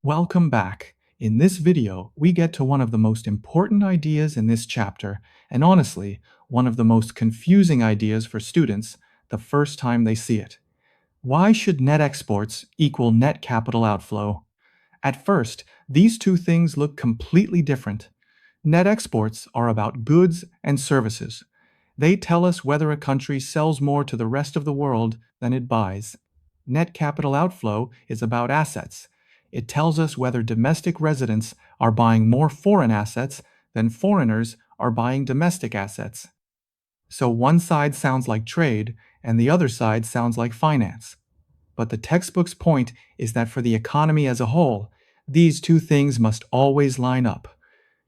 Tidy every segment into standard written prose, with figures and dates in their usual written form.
Welcome back. In this video, we get to one of the most important ideas in this chapter, and honestly, one of the most confusing ideas for students the first time they see it. Why should net exports equal net capital outflow? At first, these two things look completely different. Net exports are about goods and services. They tell us whether a country sells more to the rest of the world than it buys. Net capital outflow is about assets. It tells us whether domestic residents are buying more foreign assets than foreigners are buying domestic assets. So one side sounds like trade, and the other side sounds like finance. But the textbook's point is that for the economy as a whole, these two things must always line up.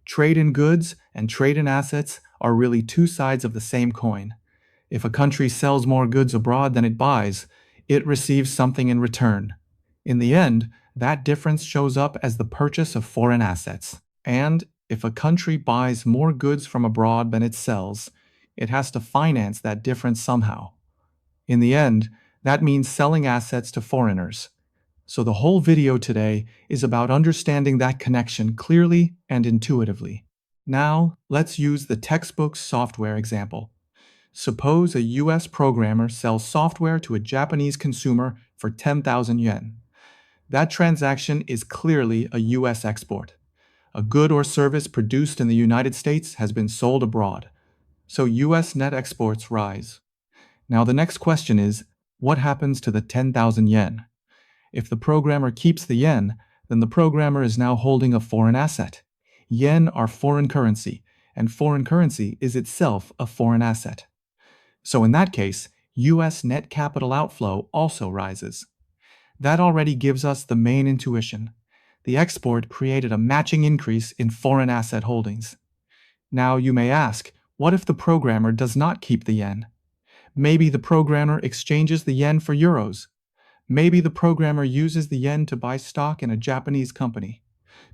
Trade in goods and trade in assets are really two sides of the same coin. If a country sells more goods abroad than it buys, it receives something in return. In the end, that difference shows up as the purchase of foreign assets. And if a country buys more goods from abroad than it sells, it has to finance that difference somehow. In the end, that means selling assets to foreigners. So the whole video today is about understanding that connection clearly and intuitively. Now, let's use the textbook's software example. Suppose a US programmer sells software to a Japanese consumer for 10,000 yen. That transaction is clearly a US export. A good or service produced in the United States has been sold abroad. So US net exports rise. Now the next question is, what happens to the 10,000 yen? If the programmer keeps the yen, then the programmer is now holding a foreign asset. Yen are foreign currency, and foreign currency is itself a foreign asset. So in that case, US net capital outflow also rises. That already gives us the main intuition. The export created a matching increase in foreign asset holdings. Now you may ask, what if the programmer does not keep the yen? Maybe the programmer exchanges the yen for euros. Maybe the programmer uses the yen to buy stock in a Japanese company.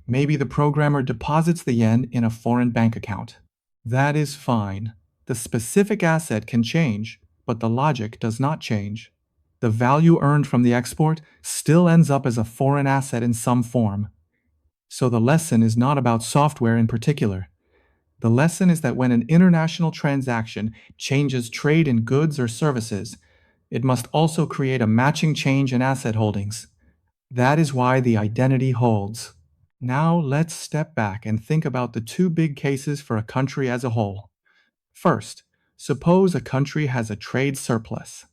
Maybe the programmer deposits the yen in a foreign bank account. That is fine. The specific asset can change, but the logic does not change. The value earned from the export still ends up as a foreign asset in some form. So the lesson is not about software in particular. The lesson is that when an international transaction changes trade in goods or services, it must also create a matching change in asset holdings. That is why the identity holds. Now let's step back and think about the two big cases for a country as a whole. First, suppose a country has a trade surplus.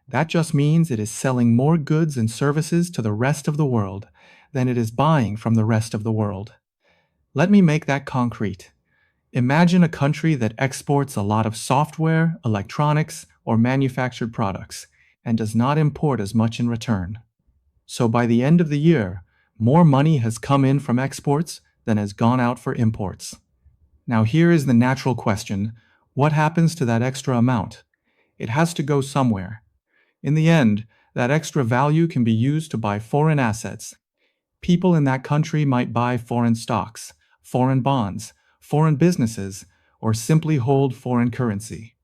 That just means it is selling more goods and services to the rest of the world than it is buying from the rest of the world. Let me make that concrete. Imagine a country that exports a lot of software, electronics, or manufactured products, and does not import as much in return. So by the end of the year, more money has come in from exports than has gone out for imports. Now here is the natural question, what happens to that extra amount? It has to go somewhere. In the end, that extra value can be used to buy foreign assets. People in that country might buy foreign stocks, foreign bonds, foreign businesses, or simply hold foreign currency.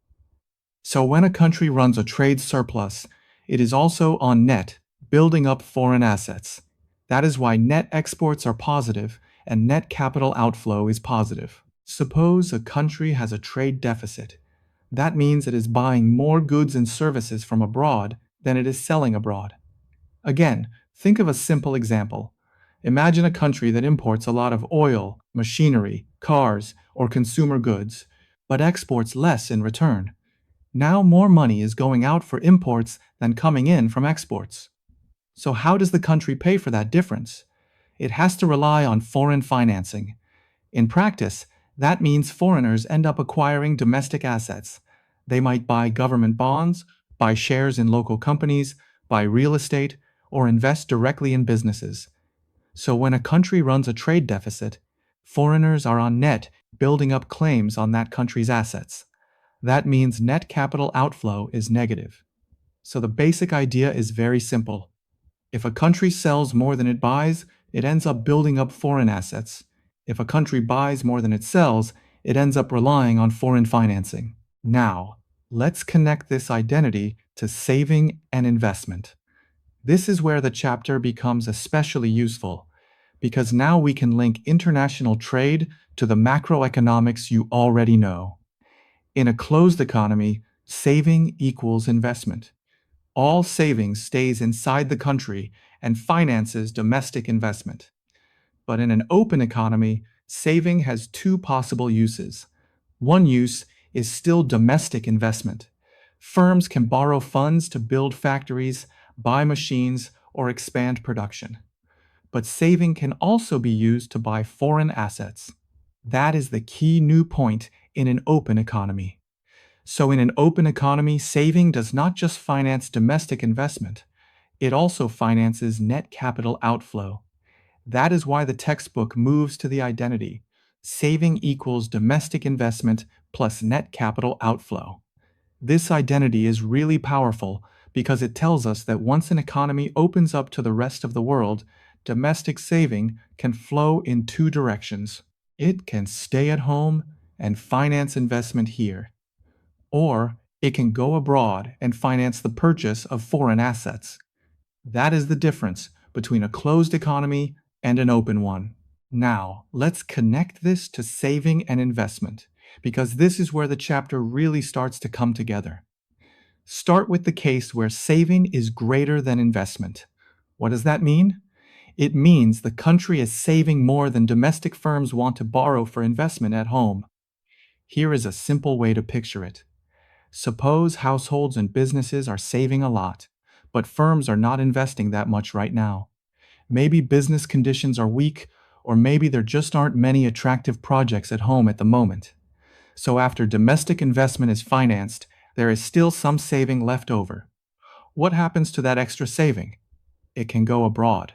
So when a country runs a trade surplus, it is also on net, building up foreign assets. That is why net exports are positive and net capital outflow is positive. Suppose a country has a trade deficit. That means it is buying more goods and services from abroad than it is selling abroad. Again, think of a simple example. Imagine a country that imports a lot of oil, machinery, cars, or consumer goods, but exports less in return. Now more money is going out for imports than coming in from exports. So how does the country pay for that difference? It has to rely on foreign financing. In practice, that means foreigners end up acquiring domestic assets. They might buy government bonds, buy shares in local companies, buy real estate, or invest directly in businesses. So when a country runs a trade deficit, foreigners are on net building up claims on that country's assets. That means net capital outflow is negative. So the basic idea is very simple. If a country sells more than it buys, it ends up building up foreign assets. If a country buys more than it sells, it ends up relying on foreign financing. Now, let's connect this identity to saving and investment. This is where the chapter becomes especially useful, because now we can link international trade to the macroeconomics you already know. In a closed economy, saving equals investment. All savings stays inside the country and finances domestic investment. But in an open economy, saving has two possible uses. One use is still domestic investment. Firms can borrow funds to build factories, buy machines, or expand production. But saving can also be used to buy foreign assets. That is the key new point in an open economy. So, in an open economy, saving does not just finance domestic investment, it also finances net capital outflow. That is why the textbook moves to the identity. Saving equals domestic investment plus net capital outflow. This identity is really powerful because it tells us that once an economy opens up to the rest of the world, domestic saving can flow in two directions. It can stay at home and finance investment here, or it can go abroad and finance the purchase of foreign assets. That is the difference between a closed economy and an open one. Now, let's connect this to saving and investment, because this is where the chapter really starts to come together. Start with the case where saving is greater than investment. What does that mean? It means the country is saving more than domestic firms want to borrow for investment at home. Here is a simple way to picture it. Suppose households and businesses are saving a lot, but firms are not investing that much right now. Maybe business conditions are weak, or maybe there just aren't many attractive projects at home at the moment. So after domestic investment is financed, there is still some saving left over. What happens to that extra saving? It can go abroad.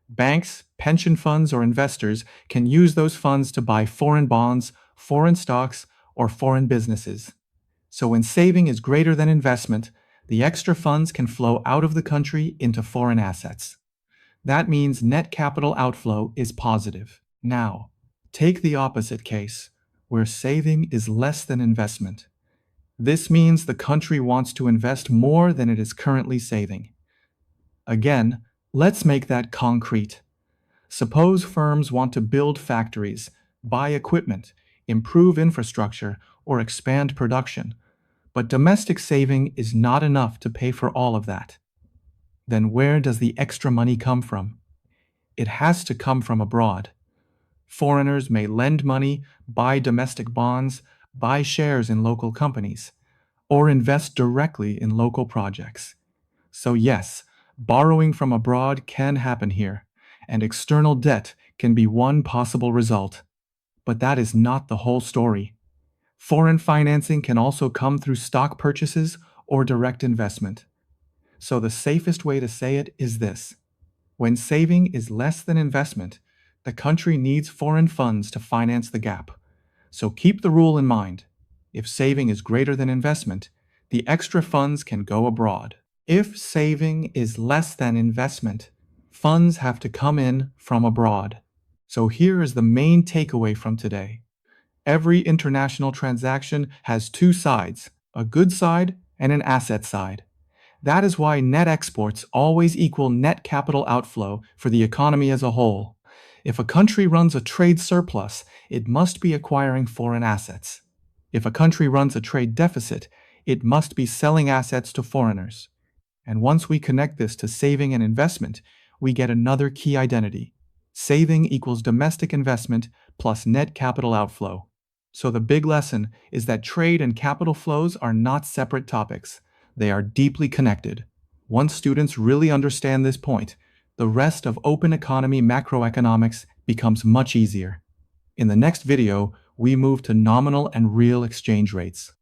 Banks, pension funds, or investors can use those funds to buy foreign bonds, foreign stocks, or foreign businesses. So when saving is greater than investment, the extra funds can flow out of the country into foreign assets. That means net capital outflow is positive. Now, take the opposite case, where saving is less than investment. This means the country wants to invest more than it is currently saving. Again, let's make that concrete. Suppose firms want to build factories, buy equipment, improve infrastructure, or expand production, but domestic saving is not enough to pay for all of that. Then where does the extra money come from? It has to come from abroad. Foreigners may lend money, buy domestic bonds, buy shares in local companies, or invest directly in local projects. So, yes, borrowing from abroad can happen here, and external debt can be one possible result. But that is not the whole story. Foreign financing can also come through stock purchases or direct investment. So, the safest way to say it is this: when saving is less than investment, the country needs foreign funds to finance the gap. So keep the rule in mind. If saving is greater than investment, the extra funds can go abroad. If saving is less than investment, funds have to come in from abroad. So here is the main takeaway from today. Every international transaction has two sides, a good side and an asset side. That is why net exports always equal net capital outflow for the economy as a whole. If a country runs a trade surplus, it must be acquiring foreign assets. If a country runs a trade deficit, it must be selling assets to foreigners. And once we connect this to saving and investment, we get another key identity. Saving equals domestic investment plus net capital outflow. So the big lesson is that trade and capital flows are not separate topics. They are deeply connected. Once students really understand this point, the rest of open economy macroeconomics becomes much easier. In the next video, we move to nominal and real exchange rates.